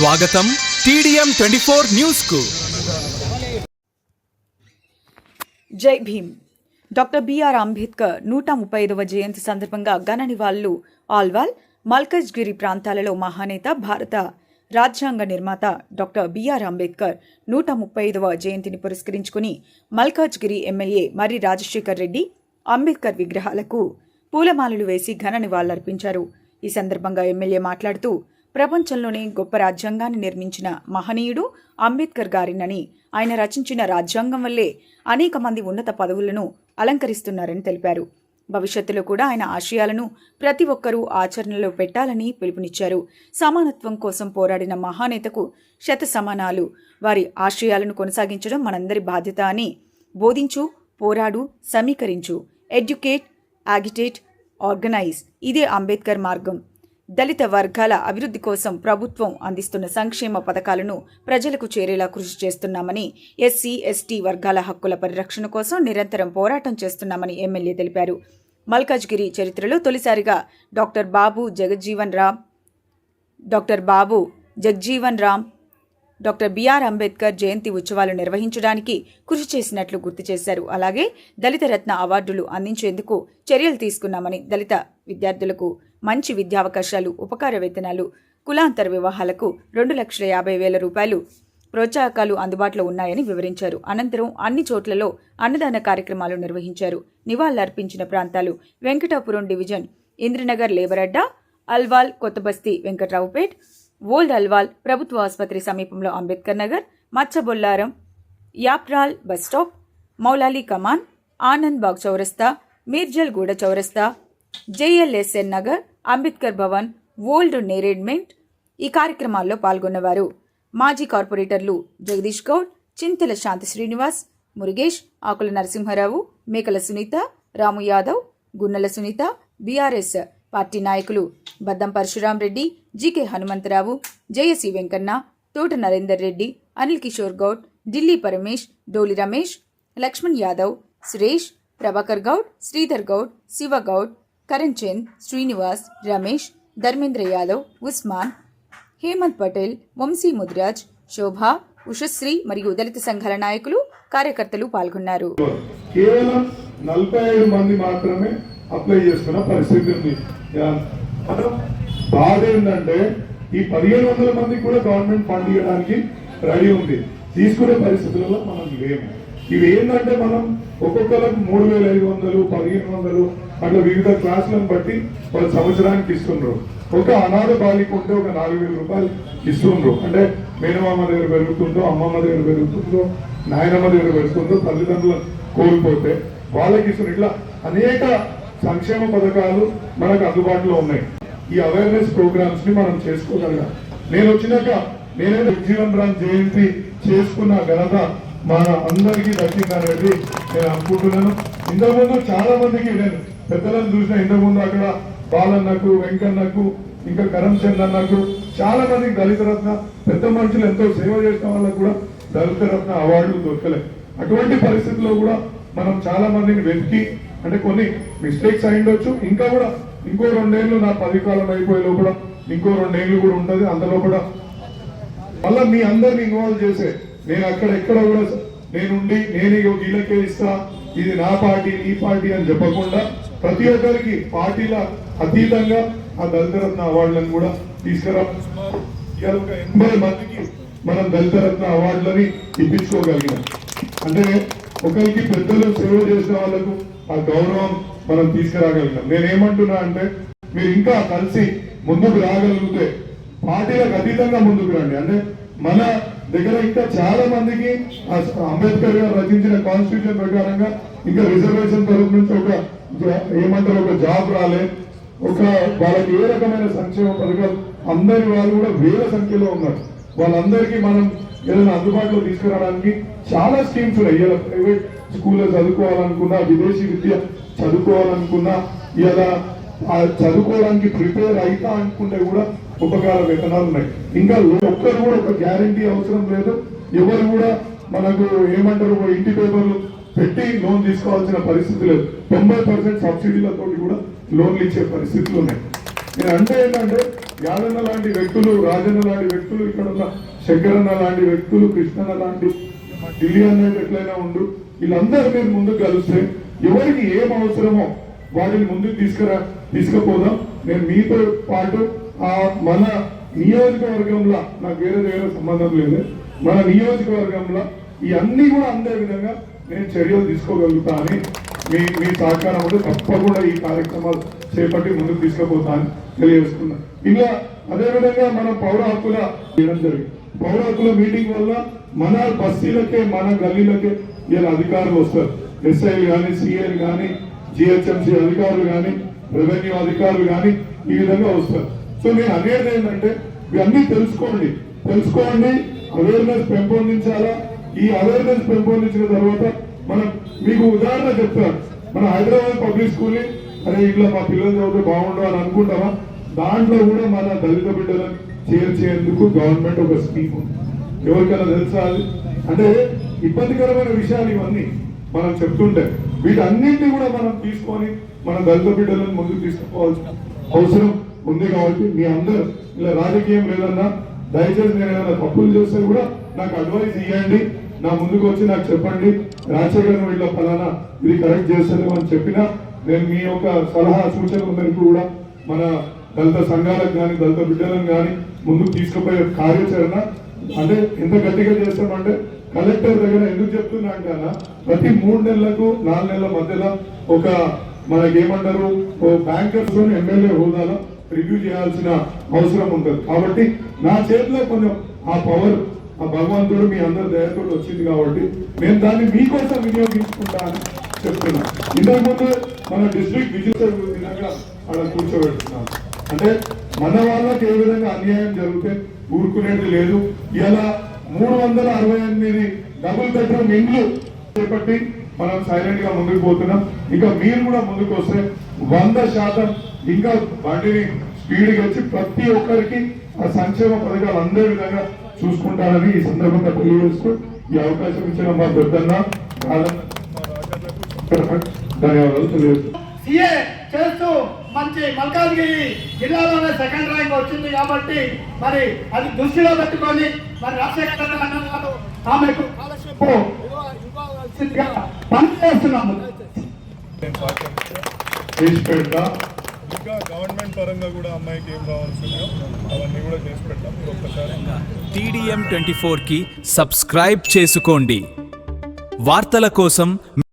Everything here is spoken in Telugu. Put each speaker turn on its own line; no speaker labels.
స్వాగతం TDM 24 న్యూస్ కు.
జై భీమ్. డాక్టర్ బిఆర్ అంబేద్కర్ 135వ జయంతి సందర్భంగా ఘన నివాళులు. ఆల్వాల్, మల్కజ్గిరి ప్రాంతాలలో మహానేత, భారత రాజ్యాంగ నిర్మాత డాక్టర్ బిఆర్ అంబేద్కర్ 135వ జయంతిని పురస్కరించుకుని మల్కజ్గిరి ఎమ్మెల్యే మర్రి రాజశేఖర్ రెడ్డి అంబేద్కర్ విగ్రహాలకు పూలమాలలు వేసి ఘన నివాళులర్పించారు. ఈ సందర్భంగా ఎమ్మెల్యే మాట్లాడుతూ, ప్రపంచంలోనే గొప్ప రాజ్యాంగాన్ని నిర్మించిన మహనీయుడు అంబేద్కర్ గారినని, ఆయన రచించిన రాజ్యాంగం వల్లే అనేక మంది ఉన్నత పదవులను అలంకరిస్తున్నారని తెలిపారు. భవిష్యత్తులో కూడా ఆయన ఆశయాలను ప్రతి ఒక్కరూ ఆచరణలో పెట్టాలని పిలుపునిచ్చారు. సమానత్వం కోసం పోరాడిన మహానేతకు శత సమానాలు. వారి ఆశయాలను కొనసాగించడం మనందరి బాధ్యత అని బోధించు, పోరాడు, సమీకరించు, ఎడ్యుకేట్, యాగిటేట్, ఆర్గనైజ్. ఇదే అంబేద్కర్ మార్గం. దళిత వర్గాల అభివృద్ధి కోసం ప్రభుత్వం అందిస్తున్న సంక్షేమ పథకాలను ప్రజలకు చేరేలా కృషి చేస్తున్నామని, ఎస్సీ, ఎస్టీ వర్గాల హక్కుల పరిరక్షణ కోసం నిరంతరం పోరాటం చేస్తున్నామని ఎమ్మెల్యే తెలిపారు. మల్కజ్గిరి చరిత్రలో తొలిసారిగా డాక్టర్ బాబు జగజ్జీవన్ రామ్ డాక్టర్ బిఆర్ అంబేద్కర్ జయంతి ఉత్సవాలు నిర్వహించడానికి కృషి చేసినట్లు గుర్తు చేశారు. అలాగే దళిత రత్న అవార్డులు అందించేందుకు చర్యలు తీసుకున్నామని, దళిత విద్యార్థులకు మంచి విద్యావకాశాలు, ఉపకార వేతనాలు, కులాంతర వివాహాలకు 2,50,000 రూపాయలు ప్రోత్సాహకాలు అందుబాటులో ఉన్నాయని వివరించారు. అనంతరం అన్ని చోట్లలో అన్నదాన కార్యక్రమాలు నిర్వహించారు. నివాళులర్పించిన ప్రాంతాలు: వెంకటాపురం డివిజన్ ఇంద్రనగర్ లేబర్ అడ్డా, అల్వాల్, కొత్తబస్తీ, వెంకట్రావుపేట్, ఓల్డ్ అల్వాల్ ప్రభుత్వ ఆసుపత్రి సమీపంలో అంబేద్కర్ నగర్, మచ్చబొల్లారం, యాప్రాల్ బస్టాప్, మౌలాలి కమాన్, ఆనంద్ బాగ్ చౌరస్తా, మీర్జల్ గూడ చౌరస్తా, జేఎల్ఎస్ఎన్ నగర్, అంబేద్కర్ భవన్, ఓల్డ్ నేరేడ్మెంట్. ఈ కార్యక్రమాల్లో పాల్గొన్నవారు మాజీ కార్పొరేటర్లు జగదీష్ గౌడ్, చింతల శాంతి శ్రీనివాస్, మురుగేష్, ఆకుల నరసింహారావు, మేకల సునీత, రాము యాదవ్, గున్నల సునీత, బీఆర్ఎస్ పార్టీ నాయకులు బద్దం పరశురాం రెడ్డి, జీకే హనుమంతరావు, జయసి వెంకన్న, తోట నరేందర్ రెడ్డి, అనిల్ కిషోర్ గౌడ్, ఢిల్లీ పరమేష్, డోలి రమేష్, లక్ష్మణ్ యాదవ్, సురేష్, ప్రభాకర్ గౌడ్, శ్రీధర్ గౌడ్, శివ గౌడ్, కరణ్ చంద్, శ్రీనివాస్, రమేష్, ధర్మేంద్ర యాదవ్, ఉస్మాన్, హేమంత్ పటేల్, వంశీ ముదిరాజ్, శోభ, ఉషశ్రీ మరియు దళిత సంఘాల నాయకులు, కార్యకర్తలు పాల్గొన్నారు.
కేవలం 45 మంది మాత్రమే అప్లై చేసుకున్న పరిస్థితి ఉంది. బాధ ఏంటంటే ఈ 1,500 మందికి కూడా గవర్నమెంట్ ఫండ్ ఇవ్వడానికి రెడీ ఉంది. తీసుకునే పరిస్థితులలో మనం లేము. ఇవి ఏంటంటే మనం ఒక్కొక్కరికి 3,500, 1,500 అట్లా వివిధ క్లాసులను బట్టి వాళ్ళు సంవత్సరానికి ఇస్తున్నారు. ఒక అనాథ బాలిక ఉంటే ఒక 4,000 రూపాయలు ఇస్తున్నారు. అంటే మేనమామ దగ్గర పెరుగుతుందో, అమ్మమ్మ దగ్గర పెరుగుతుందో, నాయనమ్మ దగ్గర పెరుగుతుందో, తల్లిదండ్రులు కోల్పోతే వాళ్ళకి ఇస్తున్నారు. ఇట్లా అనేక సంక్షేమ పథకాలు మనకు అందుబాటులో ఉన్నాయి. ఈ అవేర్నెస్ ప్రోగ్రామ్స్ ని మనం చేసుకోగలగాలి. నేను వచ్చినాక నేనే జీవన్ రామ్ జయంతి చేసుకున్న ఘనత మన అందరికీ దక్కిందనేది నేను అనుకుంటున్నాను. ఇంతకుముందు చాలా మందికి నేను పెద్దలను చూసిన, ఇంతకుముందు అక్కడ బాలన్నకు, వెంకన్నకు, ఇంకా కరంచంద్ అన్నకు, చాలా మందికి దళిత రత్న పెద్ద మనుషులు ఎంతో సేవ చేసిన వాళ్ళకు కూడా దళిత రత్న అవార్డులు దొరకలేదు. అటువంటి పరిస్థితుల్లో కూడా మనం చాలా మందిని వెతికి, అంటే కొన్ని మిస్టేక్స్ అయిండొచ్చు, ఇంకా కూడా ఇంకో 2 ఏళ్ళు నా 10 కాలం అయిపోయే లోపల ఇంకో 2 ఏళ్ళు కూడా ఉంటుంది. అందులో కూడా మళ్ళీ మీ అందరిని ఇన్వాల్వ్ చేసే, నేను ఎక్కడ కూడా నేనుండి నేను వీళ్ళకే ఇస్తా, ఇది నా పార్టీ, ఈ పార్టీ అని చెప్పకుండా ప్రతి ఒక్కరికి పార్టీల అతీతంగా ఆ దళిత రత్న అవార్డులను కూడా తీసుకురా. 80 మందికి మనం దళిత రత్న అవార్డులని ఇప్పించుకోగలిగినాం. అంటే ఒకరికి పెద్దలు సేవ చేసిన వాళ్ళకు ఆ గౌరవం మనం తీసుకురాగలిగినాం. నేనేమంటున్నా అంటే మీరు ఇంకా కలిసి ముందుకు రాగలిగితే పార్టీలకు అతీతంగా ముందుకు రండి. అంటే మన దగ్గర ఇంకా చాలా మందికి అంబేద్కర్ గారు రచించిన కాన్స్టిట్యూషన్ ప్రకారంగా ఇంకా రిజర్వేషన్ తరఫు నుంచి ఒక జాబ్ రాలే, వాళ్ళకి ఏ రకమైన సంక్షేమ పథకాలు అందరి వాళ్ళు కూడా వేల సంఖ్యలో ఉన్నారు. వాళ్ళందరికీ మనం ఏదైనా అందుబాటులో తీసుకురావడానికి చాలా స్కీమ్స్ ఉన్నాయి. ఇలా ప్రైవేట్ స్కూల్లో చదువుకోవాలనుకున్నా, విదేశీ విద్య చదువుకోవాలనుకున్నా, ఇలా చదువుకోవడానికి ప్రిపేర్ అవుతా అనుకుంటే కూడా ఉపకార వేతనాలు ఉన్నాయి. ఇంకా ఒక్కరు కూడా ఒక గ్యారంటీ అవసరం లేదు. ఎవరు కూడా మనకు ఇంటి పేపర్లు పెట్టి లోన్ తీసుకోవాల్సిన పరిస్థితి లేదు. 90% సబ్సిడీలతో కూడా లోన్లు ఇచ్చే పరిస్థితులు ఉన్నాయి. నేను అంటే ఏంటంటే యాదన్న లాంటి వ్యక్తులు, రాజన్న లాంటి వ్యక్తులు, ఇక్కడ ఉన్న శంకరన్న లాంటి వ్యక్తులు, కృష్ణన్న లాంటి, ఢిల్లీ అన్నట్టు ఎట్లయినా ఉండు, వీళ్ళందరూ మీరు ముందుకు కలిస్తే ఎవరికి ఏం అవసరమో వాటిని ముందుకు తీసుకుపోదాం. నేను మీతో పాటు మన నియోజకవర్గంలో, నాకు వేరే సంబంధం లేదు, మన నియోజకవర్గంలో ఈ అన్ని కూడా అందే విధంగా నేను చర్యలు తీసుకోగలుగుతా అని మీ సహకారం ఉంటే తప్పకుండా ఈ కార్యక్రమాలు చేపట్టి ముందుకు తీసుకుపోతానని తెలియజేస్తున్నా. ఇలా అదేవిధంగా మనం పౌర హక్కుల చేయడం జరిగింది. పౌర హక్కుల మీటింగ్ వల్ల మన బస్తీలకే, మన గల్లీలకే ఇలా అధికారులు వస్తారు. ఎస్ఐలు కానీ, సిఐలు కానీ, జిహెచ్ఎంసీ అధికారులు కానీ, రెవెన్యూ అధికారులు కానీ ఈ విధంగా వస్తారు. సో నేను అనేది ఏంటంటే ఇవన్నీ తెలుసుకోండి, అవేర్నెస్ పెంపొందించాలా. ఈ అవేర్నెస్ పెంపొందించిన తర్వాత మనం మీకు ఉదాహరణ చెప్తాను. మన హైదరాబాద్ పబ్లిక్ స్కూల్ ని అరే ఇట్లా మా పిల్లలు చదివితే బాగుండు అని అనుకుంటామా, దాంట్లో కూడా మన దళిత బిడ్డలను చేర్చేందుకు గవర్నమెంట్ ఒక స్కీమ్ ఉంది. ఎవరికైనా తెలుసా అది? అంటే ఇబ్బందికరమైన విషయాలు ఇవన్నీ మనం చెప్తుంటే వీటన్నింటినీ కూడా మనం తీసుకొని మన దళిత బిడ్డలను ముందుకు తీసుకుపోవాల్సిన అవసరం ఉంది. కాబట్టి మీ అందరూ ఇలా రాజకీయం లేదన్నా దయచేసి నేను ఏమైనా తప్పులు చేస్తే కూడా నాకు అడ్వైస్ ఇవ్వండి, నా ముందుకు వచ్చి నాకు చెప్పండి, రాజశేఖర్ ఇట్లా ఫలానా ఇది కరెక్ట్ చేస్తాను అని చెప్పినా నేను మీ యొక్క సలహా సూచనల మేరకు కూడా మన దళిత సంఘాలకు కానీ, దళిత బిడ్డలను కానీ ముందుకు తీసుకుపోయే కార్యాచరణ అంటే ఎంత గట్టిగా చేస్తామంటే కలెక్టర్ దగ్గర ఎందుకు చెప్తున్నా అంటే అన్న ప్రతి 3 నెలలకు 4 నెలల మధ్యలో ఒక మనకేమంటారు బ్యాంకర్స్ ఎమ్మెల్యే హోదాలో రివ్యూ చేయాల్సిన అవసరం ఉంటుంది. కాబట్టి నా చేతిలో కొంచెం ఆ పవర్ ఆ భగవంతుడు మీ అందరి దయతో వచ్చింది కాబట్టి నేను దాన్ని మీకోసం వినియోగించుకుంటా అని చెప్తున్నా. ఇంతకుముందు మన డిస్ట్రిక్ట్ విజిటర్ విధంగా అలా కూర్చోబెడుతున్నాం. అంటే మన వాళ్ళకి ఏ విధంగా అన్యాయం జరిగితే ఊరుకునేది లేదు. ఇలా 368 డబుల్ బెడ్రూమ్ ఇండ్లు చేపట్టి మనం సైలెంట్ గా ముందుకు పోతున్నాం. ఇంకా మీరు కూడా ముందుకు వస్తే 100% ఇంకా బండిని స్పీడ్ గా వచ్చి ప్రతి ఒక్కరికి ఆ సంక్షేమ పథకాలు అందే విధంగా చూసుకుంటారని ఈ సందర్భంగా తెలియజేస్తూ ఈ అవకాశం ఇచ్చిన మా పెద్దన్న ధన్యవాదాలు తెలియజేస్తూ
చేస్తూ మంచి మల్కాజ్గిరి జిల్లాలోనే 2nd ర్యాంక్ వచ్చింది. కాబట్టి మరి అది దృష్టిలో పెట్టుకొని మరి రాజశేఖర్ గారు ఆమెకు పనిచేస్తున్నాము.
ఇంకా గవర్నమెంట్ పరంగా కూడా అమ్మాయికి ఏం కావాల్సినాయో అవన్నీ కూడా చేసి పెట్టాం. ఒక్కసారి
TDM 24 కి సబ్స్క్రైబ్ చేసుకోండి. వార్తల కోసం